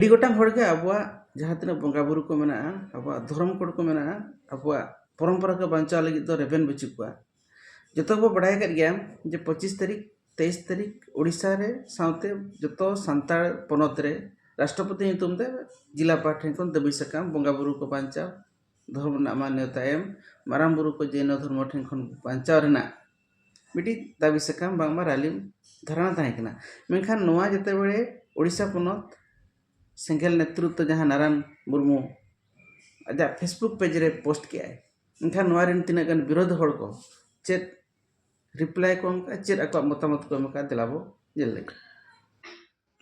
ᱟᱹᱰᱤ ᱜᱚᱴᱟᱝ ᱦᱚᱲᱜᱮ ᱟᱵᱚᱣᱟᱜ ᱡᱟᱦᱟᱸ ᱛᱤᱱᱟᱹᱜ ᱵᱚᱸᱜᱟ ᱵᱩᱨᱩ ᱠᱚ ᱢᱮᱱᱟᱜᱼᱟ, ᱟᱵᱚᱣᱟᱜ ᱫᱷᱚᱨᱚᱢ ᱠᱳᱰ ᱠᱚ ᱢᱮᱱᱟᱜᱼᱟ, ᱟᱵᱚᱣᱟᱜ ᱯᱚᱨᱚᱢᱯᱚᱨᱟ ᱠᱚ ᱵᱟᱧᱪᱟᱣ ᱞᱟᱹᱜᱤᱫ ᱫᱚ ᱨᱮᱵᱮᱱ ᱵᱟᱹᱪᱩᱜ ᱠᱚᱣᱟ। ᱡᱚᱛᱚ ᱵᱚ ᱵᱟᱲᱟᱭ ᱟᱠᱟᱫ ᱜᱮᱭᱟ ᱡᱮ 25 तारीख 23 तारीख उड़ीसा रे साउते जतो सांताड़ पनोत रे राष्ट्रपति ᱧᱩᱛᱩᱢ ᱛᱮ जिला पाठ ठेन खन दबी सकाम बंगा बुरु को बांचाव धर्म ना मान्यता एम माराम बुरु को जैन धर्म ठेन खन बांचाव रेना मिटी दाबी सकाम बांगमा रालिम धारणा ताहे कना मेनखान नोआ जते बेले उड़ीसा पनोत सेंगेल नेतृत्व जहां नारायण मुर्मू आजा फेसबुक पेज रे पोस्ट किया एनखान नोआ रेन तिना गन विरोध हड़ को चेत रिप्लाई को चेत आको मतामत को एमका दिलाबो जेल लगे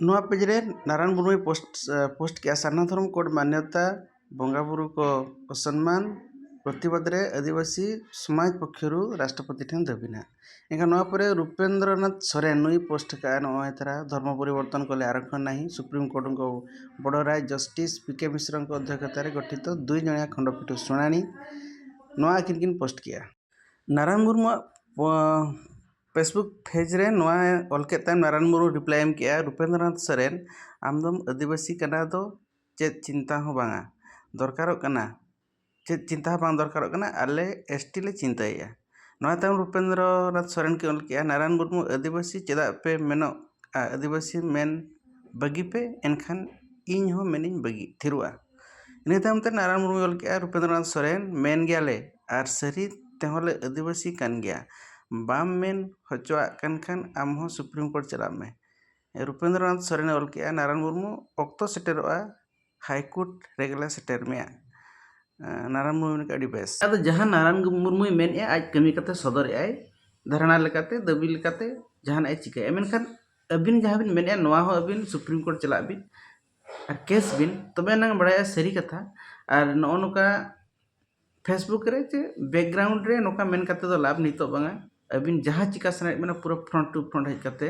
नोआ पेज रे नारायण मुर्मू पोस्ट किया सारना धर्म कोड मान्यता बंगा बुरु को सम्मान प्रतिवाद रे आदिवासी समाज पक्षरु राष्ट्रपति ठेन दबिना एनका नोआ परे रूपेंद्रनाथ सोरेन नुई पोस्ट का नोआ तरा धर्म परिवर्तन कले आरक्षण नहीं सुप्रीम कोर्ट को बड़ राय जस्टिस पीके मिश्र अध्यक्षता गठित 2 जणिया खंडपीठ शुणाणी नोआ किन पोस्ट किया नारायण मुर्मू फेसबुक पेज रे नोआ ऑलके टाइम नारायण मुर्मू रिप्लाई एम किया रूपेंद्रनाथ सोरेन आमदम आदिवासी कना दो चेत चिंता हो बांगा दरकारो कना चेत चिंता बांग दरकारो कना आले एसटी ले चिंताया नोआ टाइम रूपेंद्रनाथ सोरेन के ऑल किया नारायण मुर्मू आदिवासी चेदा पे मेनो आदिवासी मेन बगी पे एनखान इन हो मेनिन बगी थिरुआ इने टाइम ते नारायण मुर्मू ऑल किया रूपेंद्रनाथ सोरेन मेन गयाले आर सरी तेहले आदिवासी कान गया बाम मेन हचवा खान आम हो सुप्रीम कोर्ट चला में रूपेंद्रनाथ सोरेन ऑल किया नारायण मुर्मू अक्तो सेटेरोआ हाईकोर्ट रेगुलर सेटर में नारायण मुर्मू का बेस अब जहां नारायण मुर्मू मेन आज कमी कते सदर आय धारणा लेकाते दबी लेकाते जहां आय चिका मेनखान अबिन जहां बिन मेन नोआ हो अबिन सुप्रीम कोर्ट चला बिन और केस बिन तबे नंग बड़ाया सरी कथा और नो नोका फेसबुक रे जे बैकग्राउंड रे नोका मेन कते दो लाभ नितो बांगा अबिन जहां चिका सनाय मेना पूरा फ्रंट टू फ्रंट हज कते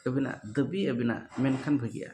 अबिना दबी अबिना मेनखान भगिया।